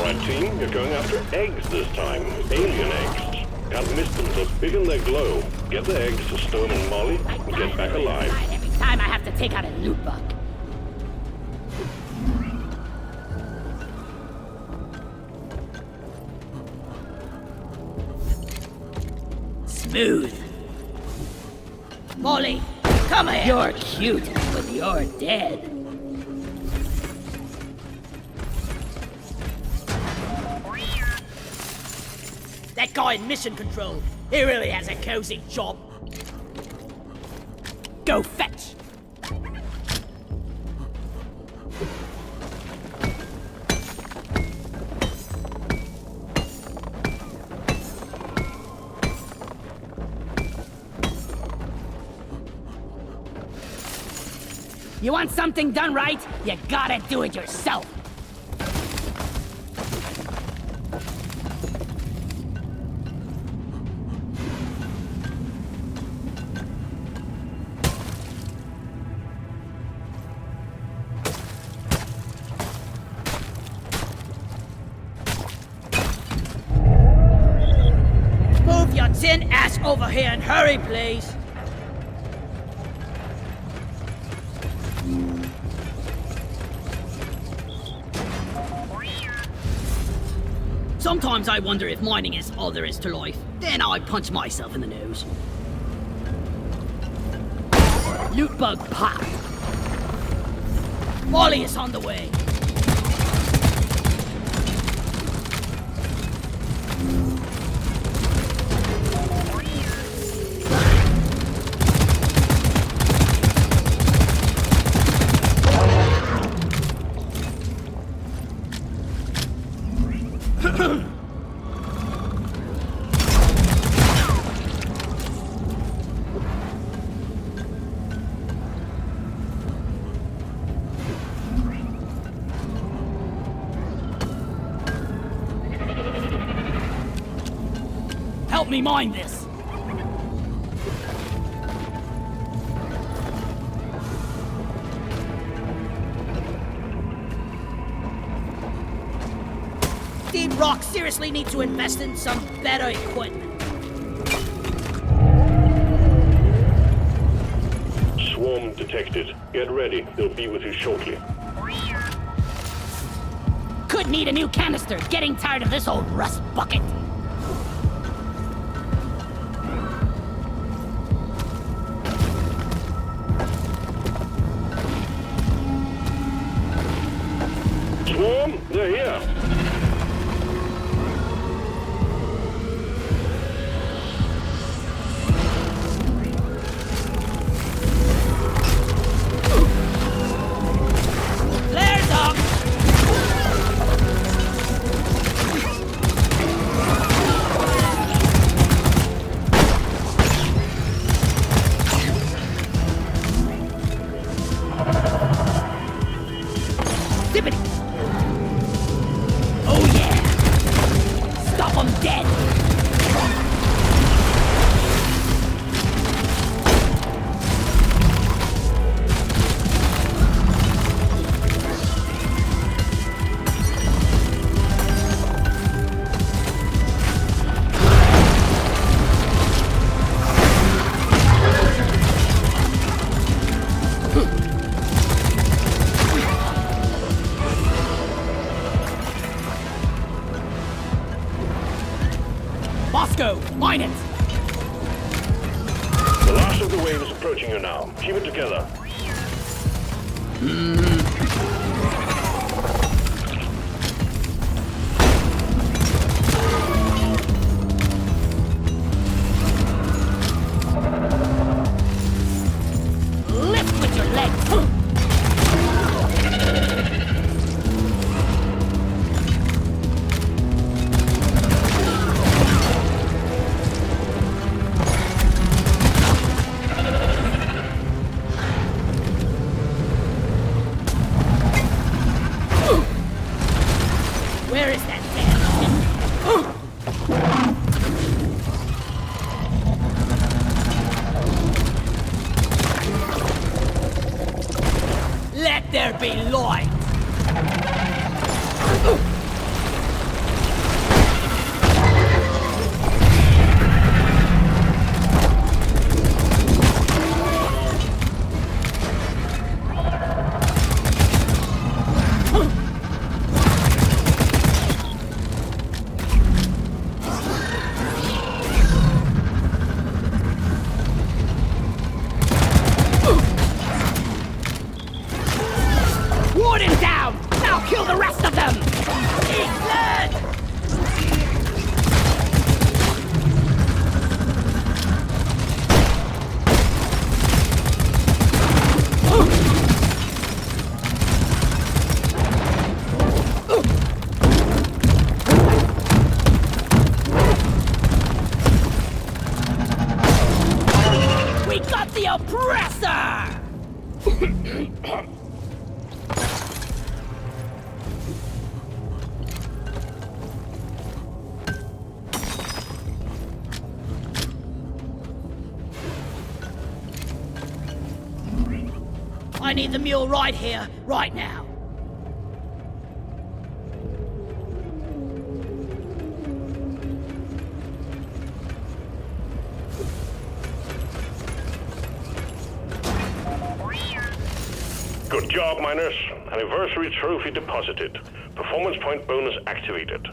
Alright team, you're going after eggs this time. Alien eggs. Can't miss them, they're big and they glow. Get the eggs to Stone and Molly and get back alive. Every time I have to take out a loot bug. Smooth. Molly, come here. You're cute, but you're dead. That guy in mission control, he really has a cozy job. Go fetch. You want something done right? You gotta do it yourself. Move your tin ass over here and hurry, please. Sometimes I wonder if mining is all there is to life. Then I punch myself in the nose. Loot bug pop. Molly is on the way. Help me mine this! Team Rock seriously needs to invest in some better equipment. Swarm detected. Get ready, they'll be with you shortly. Could need a new canister. Getting tired of this old rust bucket. Swarm, they're here. Flares up! Zippity! Oh yeah! Stop them dead! Bosco, mine it! The last of the wave is approaching you now. Keep it together. Lift with your legs! Where is that damn? Let there be light! down! Now kill the rest of them! Eat blood! We got the oppressor! I need the mule right here, right now. Good job, miners. Anniversary trophy deposited. Performance point bonus activated.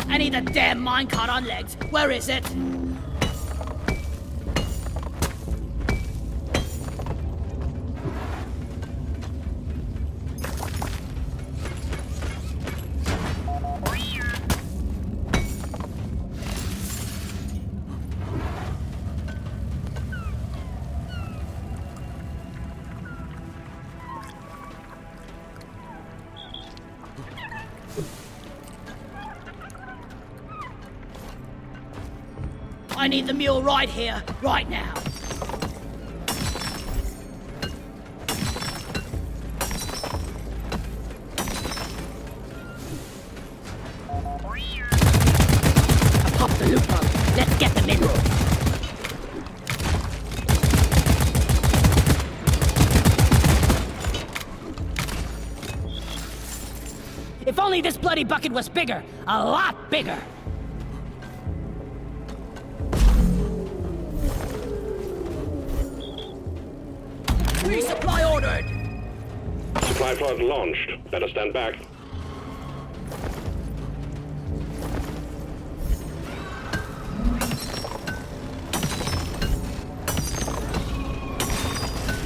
I need the damn minecart on legs. Where is it? I need the mule right here, right now. I popped the loophole. Let's get the mineral. If only this bloody bucket was bigger, a lot bigger. Resupply ordered! Supply pod launched. Better stand back.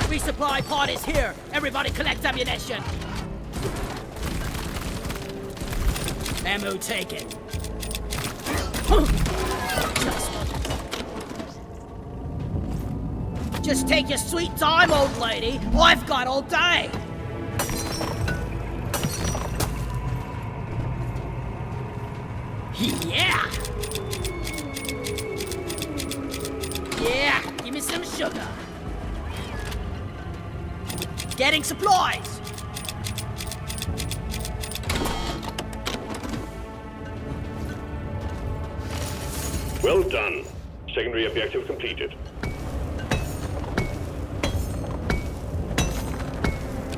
Resupply pod is here! Everybody collect ammunition! Ammo taken. Just take your sweet time, old lady. I've got all day. Yeah. Yeah, give me some sugar. Getting supplies. Well done. Secondary objective completed.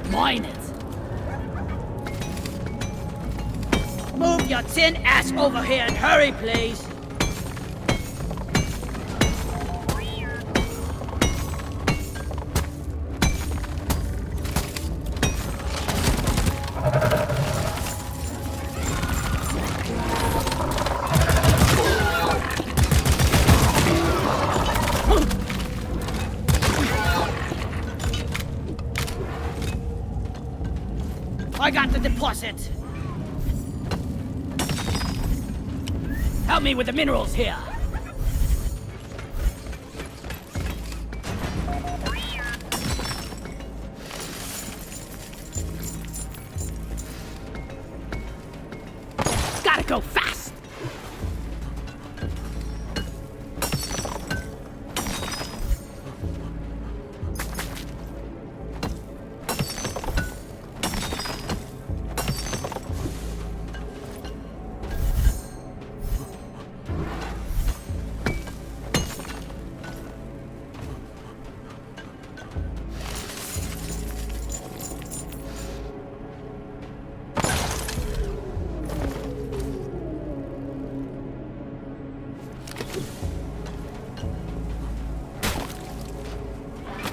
Mine it. Move your tin ass over here and hurry, please. I got the deposit. Help me with the minerals here. Gotta go fast.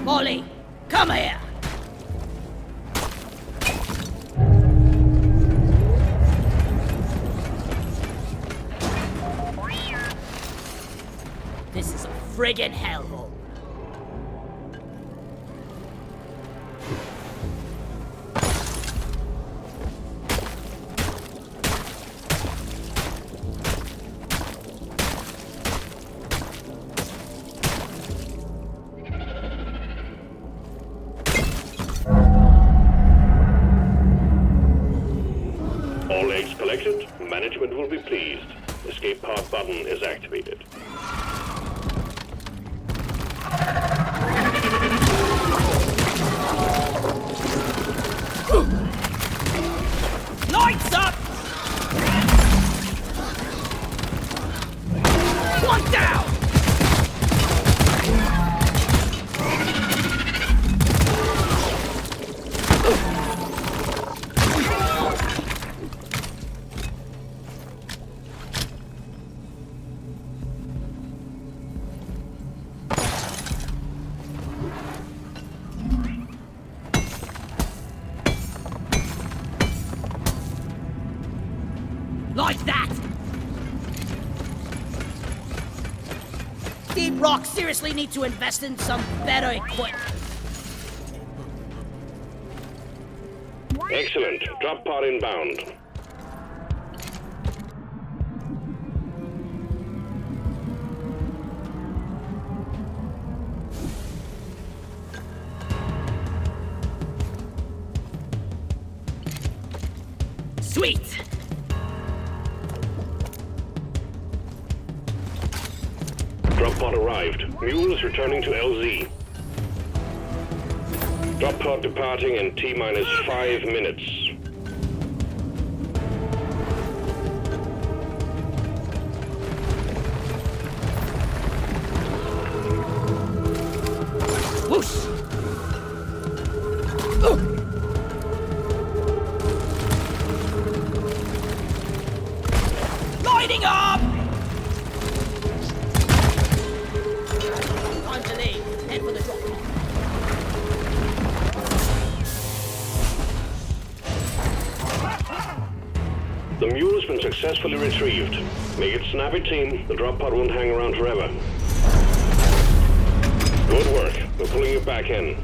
Molly, come here! This is a friggin' hellhole. Management will be pleased. Escape pod button is activated. Lights up! One down! Like that! Deep Rock seriously need to invest in some better equipment. Excellent. Drop pod inbound. Sweet! Drop pod arrived. Mules returning to LZ. Drop pod departing in T-minus 5 minutes. Whoosh! Lighting up! Time to leave. Head for the drop pod. The mule's been successfully retrieved. Make it snappy, team. The drop pod won't hang around forever. Good work. We're pulling you back in.